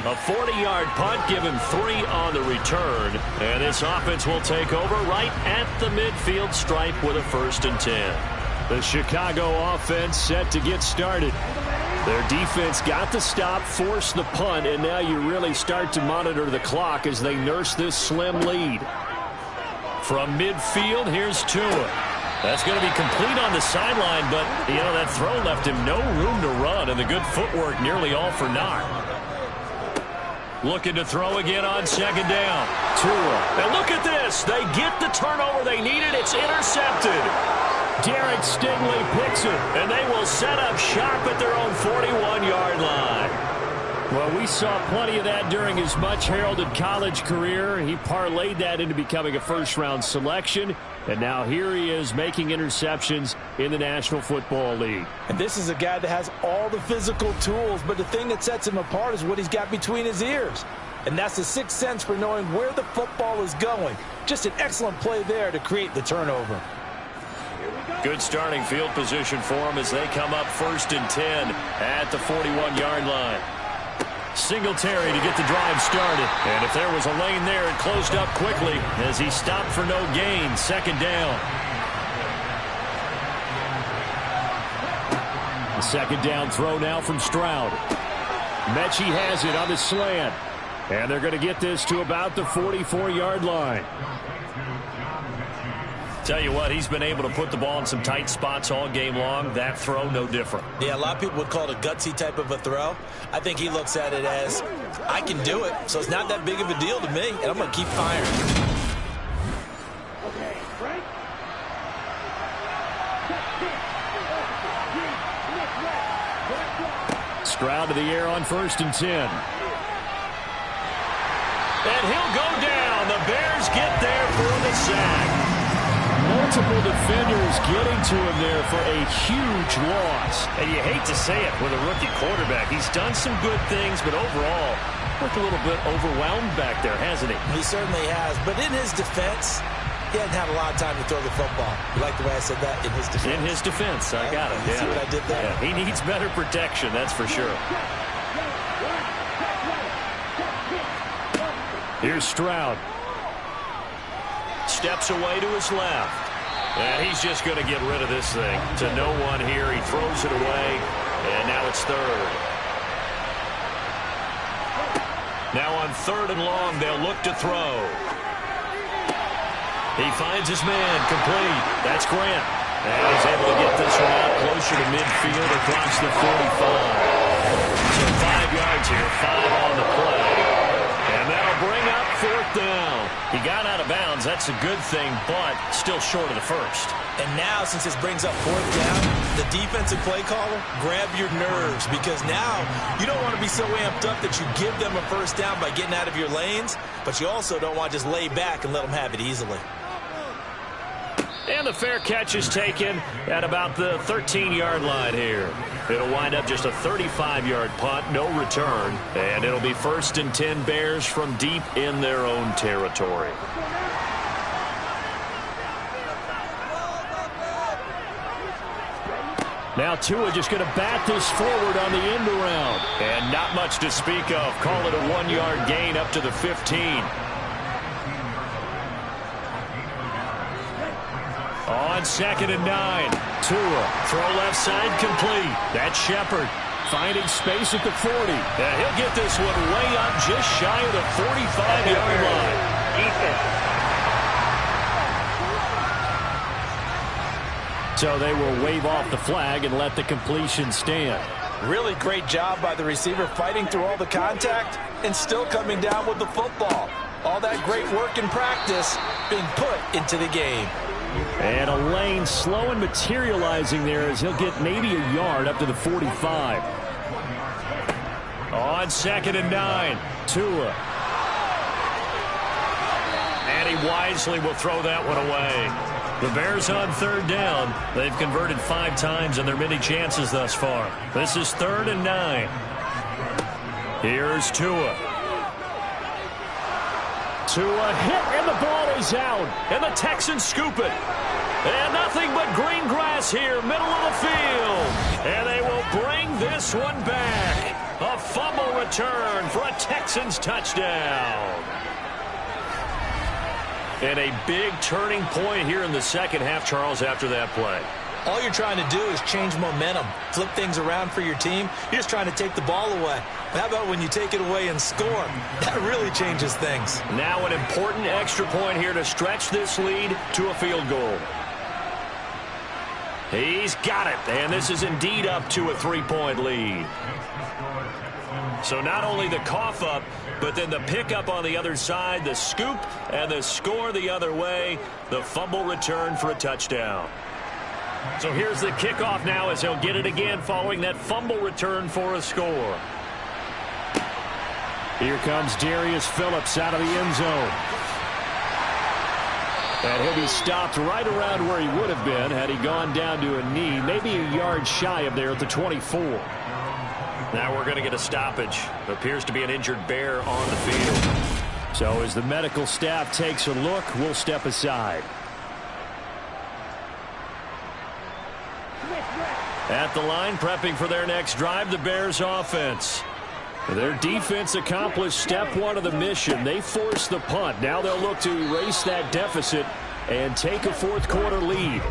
A 40-yard punt, give him 3 on the return. And this offense will take over right at the midfield stripe with a 1st and 10. The Chicago offense set to get started. Their defense got the stop, forced the punt, and now you really start to monitor the clock as they nurse this slim lead. From midfield, here's Tua. That's going to be complete on the sideline, but, you know, that throw left him no room to run, and the good footwork nearly all for naught. Looking to throw again on 2nd down. Tua. And look at this. They get the turnover they needed. It's intercepted. Derek Stingley picks it. And they will set up shop at their own 41-yard line. Well, we saw plenty of that during his much-heralded college career. He parlayed that into becoming a first-round selection. And now here he is making interceptions in the National Football League. And this is a guy that has all the physical tools, but the thing that sets him apart is what he's got between his ears. And that's the sixth sense for knowing where the football is going. Just an excellent play there to create the turnover. Good starting field position for him as they come up 1st and 10 at the 41-yard line. Singletary to get the drive started. And if there was a lane there, it closed up quickly as he stopped for no gain. 2nd down. The 2nd down throw now from Stroud. Mechie has it on the slant. And they're going to get this to about the 44-yard line. Tell you what, he's been able to put the ball in some tight spots all game long. That throw, no different. Yeah, a lot of people would call it a gutsy type of a throw. I think he looks at it as, I can do it, so it's not that big of a deal to me, and I'm going to keep firing. Stroud to the air on 1st and 10. And he'll go down. The Bears get there for the sack. Multiple defenders getting to him there for a huge loss. And you hate to say it with a rookie quarterback. He's done some good things, but overall, looked a little bit overwhelmed back there, hasn't he? He certainly has. But in his defense, he hadn't had a lot of time to throw the football. You like the way I said that? In his defense. In his defense. I got it. You see what I did there? Yeah, he needs better protection, that's for sure. Here's Stroud. Steps away to his left. And he's just going to get rid of this thing. To no one here. He throws it away. And now it's 3rd. Now on 3rd and long, they'll look to throw. He finds his man complete. That's Grant. And he's able to get this one out closer to midfield across the 45. So 5 yards here, 5 on the play. And that'll bring up 4th down. He got out of bounds. That's a good thing, but still short of the 1st. And now, since this brings up 4th down, the defensive play caller, grab your nerves, because now you don't want to be so amped up that you give them a 1st down by getting out of your lanes, but you also don't want to just lay back and let them have it easily. And the fair catch is taken at about the 13-yard line here. It'll wind up just a 35-yard punt, no return. And it'll be 1st and 10 Bears from deep in their own territory. Now Tua just going to bat this forward on the end around. And not much to speak of. Call it a 1-yard gain up to the 15. On 2nd and 9. Tua. Throw left side complete. That's Shepard. Finding space at the 40. And he'll get this one way up just shy of the 45-yard line. So they will wave off the flag and let the completion stand. Really great job by the receiver fighting through all the contact and still coming down with the football. All that great work in practice being put into the game. And a lane slow and materializing there as he'll get maybe a yard up to the 45. On 2nd and 9. Tua. And he wisely will throw that one away. The Bears on 3rd down. They've converted 5 times in their many chances thus far. This is 3rd and 9. Here's Tua. Tua hit, and the ball is out. And the Texans scoop it. And nothing but green grass here, middle of the field. And they will bring this one back. return for a Texans touchdown. And a big turning point here in the second half, Charles, after that play. All you're trying to do is change momentum, flip things around for your team. You're just trying to take the ball away. But how about when you take it away and score? That really changes things. Now an important extra point here to stretch this lead to a field goal. He's got it, and this is indeed up to a 3-point lead. So not only the cough up, but then the pickup on the other side, the scoop, and the score the other way, the fumble return for a touchdown. So here's the kickoff now as he'll get it again following that fumble return for a score. Here comes Darius Phillips out of the end zone. And he'll be stopped right around where he would have been had he gone down to a knee, maybe a yard shy of there at the 24. Now we're going to get a stoppage. Appears to be an injured Bear on the field. So as the medical staff takes a look, we'll step aside. At the line, prepping for their next drive, the Bears offense. Their defense accomplished step one of the mission. They forced the punt. Now they'll look to erase that deficit and take a fourth quarter lead.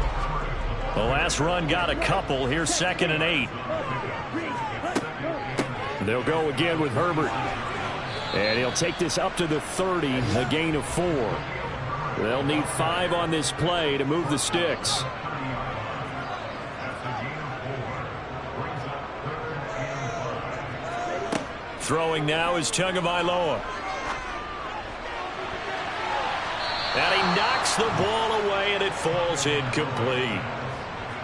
The last run got a couple. Here's 2nd and 8. They'll go again with Herbert. And he'll take this up to the 30, a gain of 4. They'll need 5 on this play to move the sticks. Throwing now is Tagovailoa. And he knocks the ball away, and it falls incomplete.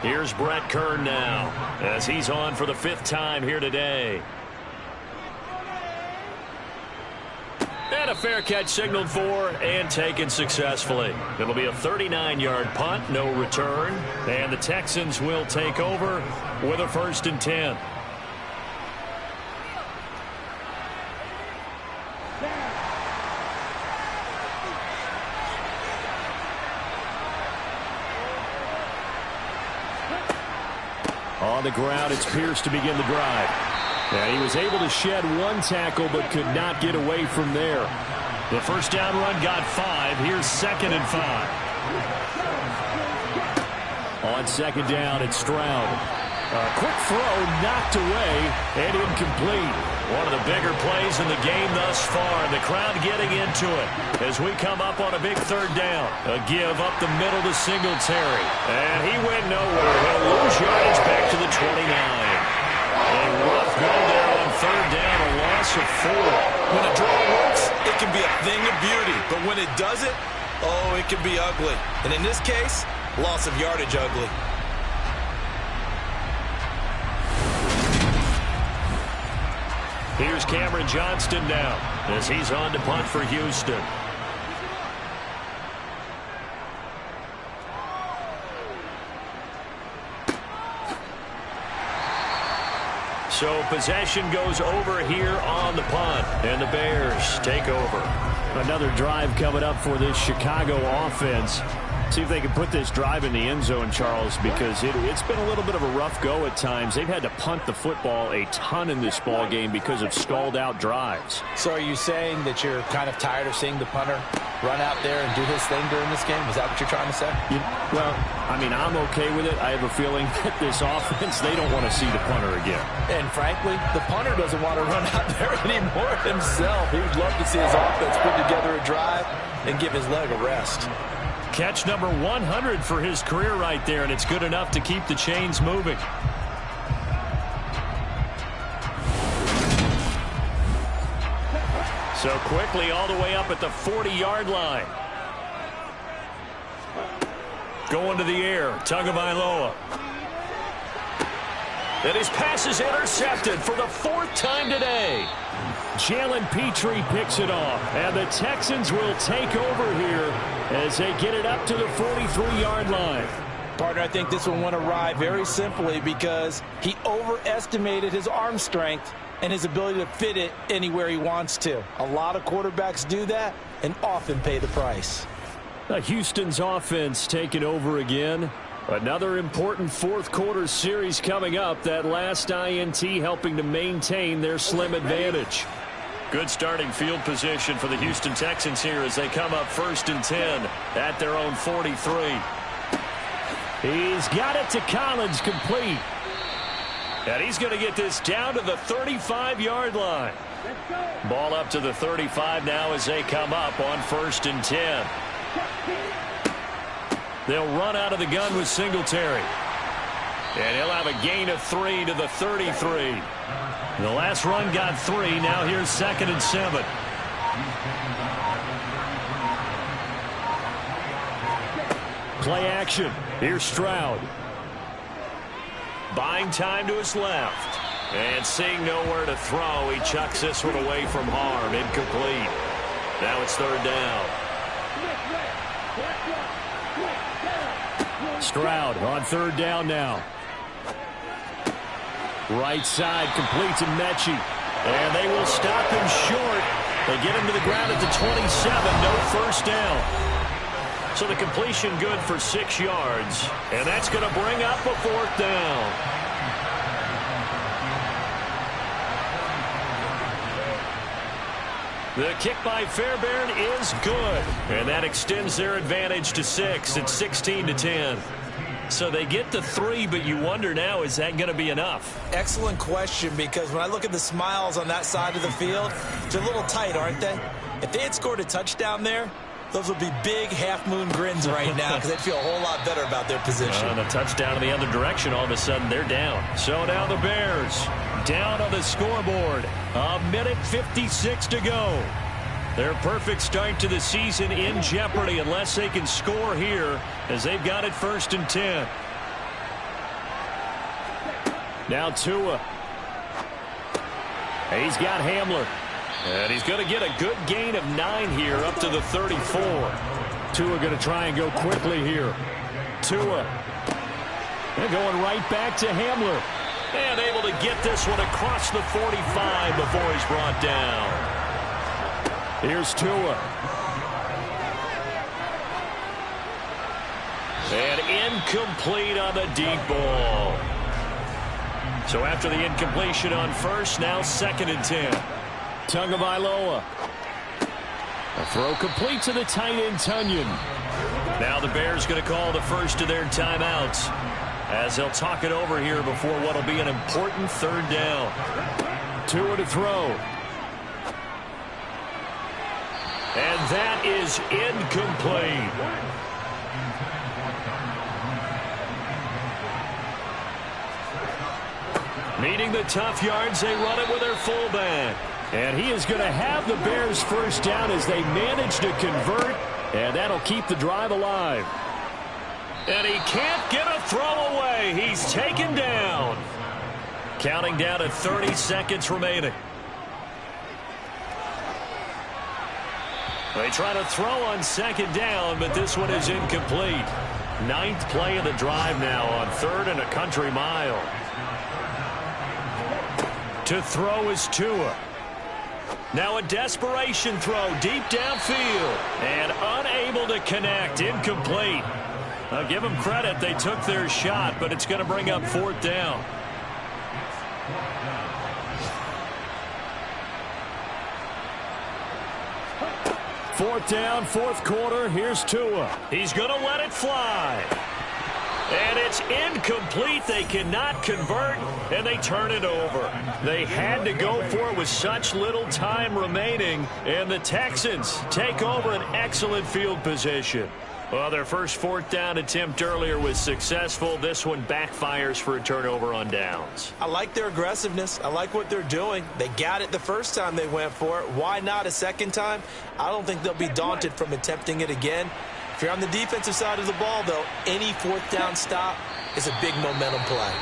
Here's Brett Kern now as he's on for the 5th time here today. And a fair catch signaled for and taken successfully. It'll be a 39-yard punt, no return. And the Texans will take over with a 1st and 10. On the ground, it's Pierce to begin the drive. And he was able to shed 1 tackle but could not get away from there. The first down run got 5. Here's 2nd and 5. On 2nd down, it's Stroud. A quick throw knocked away and incomplete. One of the bigger plays in the game thus far. The crowd getting into it as we come up on a big 3rd down. A give up the middle to Singletary. And he went nowhere. He'll lose yardage back to the 29. A rough go there on 3rd down, a loss of 4. When a draw works, it can be a thing of beauty. But when it doesn't, oh, it can be ugly. And in this case, loss of yardage ugly. Here's Cameron Johnston now as he's on to punt for Houston. So possession goes over here on the punt, and the Bears take over. Another drive coming up for this Chicago offense. See if they can put this drive in the end zone, Charles, because it's been a little bit of a rough go at times. They've had to punt the football a ton in this ball game because of stalled-out drives. So are you saying that you're kind of tired of seeing the punter run out there and do his thing during this game? Is that what you're trying to say? Well, I mean, I'm okay with it. I have a feeling that this offense, they don't want to see the punter again. And frankly, the punter doesn't want to run out there anymore himself. He would love to see his offense put together a drive and give his leg a rest. Catch number 100 for his career right there, and it's good enough to keep the chains moving. So quickly all the way up at the 40-yard line. Going to the air, Tagovailoa. And his pass is intercepted for the 4th time today. Jalen Petrie picks it off, and the Texans will take over here as they get it up to the 43-yard line. Partner, I think this one went awry very simply because he overestimated his arm strength and his ability to fit it anywhere he wants to. A lot of quarterbacks do that and often pay the price. Houston's offense taking over again. Another important fourth quarter series coming up. That last INT helping to maintain their slim advantage. Good starting field position for the Houston Texans here as they come up 1st and 10 at their own 43. He's got it to Collins, complete. And he's going to get this down to the 35-yard line. Ball up to the 35 now as they come up on 1st and 10. They'll run out of the gun with Singletary. And he'll have a gain of 3 to the 33. The last run got 3. Now here's 2nd and 7. Play action. Here's Stroud. Buying time to his left. And seeing nowhere to throw, he chucks this one away from harm. Incomplete. Now it's 3rd down. Stroud on 3rd down now. Right side complete to Mechie. And they will stop him short. They get him to the ground at the 27. No first down. So the completion good for 6 yards. And that's going to bring up a 4th down. The kick by Fairbairn is good. And that extends their advantage to 6. It's 16 to 10. So they get to 3, but you wonder now, is that going to be enough? Excellent question, because when I look at the smiles on that side of the field, they're a little tight, aren't they? If they had scored a touchdown there, those would be big half-moon grins right now because they'd feel a whole lot better about their position. And a touchdown in the other direction, all of a sudden they're down. So now the Bears down on the scoreboard. 1:56 to go. Their perfect start to the season in jeopardy unless they can score here as they've got it 1st and 10. Now Tua. He's got Hamler. And he's going to get a good gain of 9 here up to the 34. Tua going to try and go quickly here. Tua. They're going right back to Hamler. And able to get this one across the 45 before he's brought down. Here's Tua. And incomplete on the deep ball. So after the incompletion on 1st, now 2nd and 10. Tagovailoa. A throw complete to the tight end, Tunyon. Now the Bears going to call the first of their timeouts as they'll talk it over here before what will be an important 3rd down. Tua to throw. And that is incomplete. Needing the tough yards, they run it with their fullback. And he is going to have the Bears 1st down as they manage to convert. And that'll keep the drive alive. And he can't get a throw away. He's taken down. Counting down to 30 seconds remaining. They try to throw on 2nd down, but this one is incomplete. 9th play of the drive now on 3rd and a country mile. To throw is Tua. Now a desperation throw deep downfield. And unable to connect. Incomplete. I'll give them credit. They took their shot, but it's going to bring up 4th down. Fourth down, 4th quarter. Here's Tua. He's going to let it fly. And it's incomplete. They cannot convert, and they turn it over. They had to go for it with such little time remaining, and the Texans take over an excellent field position. Well, their first 4th down attempt earlier was successful. This one backfires for a turnover on downs. I like their aggressiveness. I like what they're doing. They got it the first time they went for it. Why not a second time? I don't think they'll be daunted from attempting it again. If you're on the defensive side of the ball, though, any 4th down stop is a big momentum play.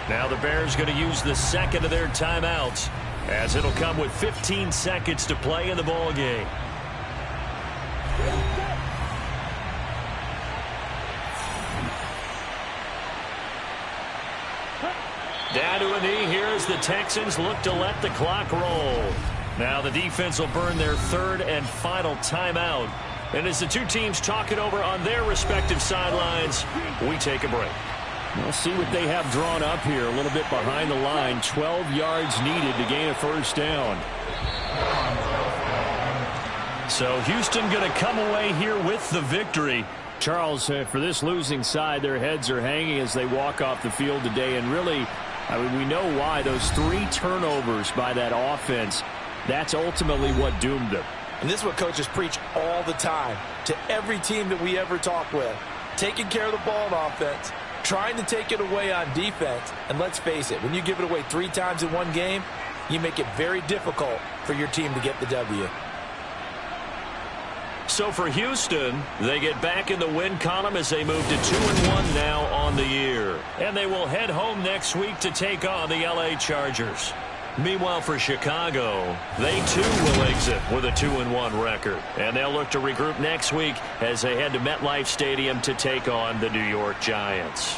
Now the Bears going to use the 2nd of their timeouts as it'll come with 15 seconds to play in the ball game. Down to a knee here as the Texans look to let the clock roll. Now the defense will burn their 3rd and final timeout And as the two teams talk it over on their respective sidelines, we take a break. We'll see what they have drawn up here. A little bit behind the line. 12 yards needed to gain a first down. So Houston going to come away here with the victory. Charles, for this losing side, their heads are hanging as they walk off the field today. And really, I mean, we know why. Those 3 turnovers by that offense, that's ultimately what doomed them. And this is what coaches preach all the time to every team that we ever talk with. Taking care of the ball on offense, trying to take it away on defense. And let's face it, when you give it away 3 times in one game, you make it very difficult for your team to get the W. So for Houston, they get back in the win column as they move to 2-1 now on the year. And they will head home next week to take on the LA Chargers. Meanwhile, for Chicago, they too will exit with a 2-1 record. And they'll look to regroup next week as they head to MetLife Stadium to take on the New York Giants.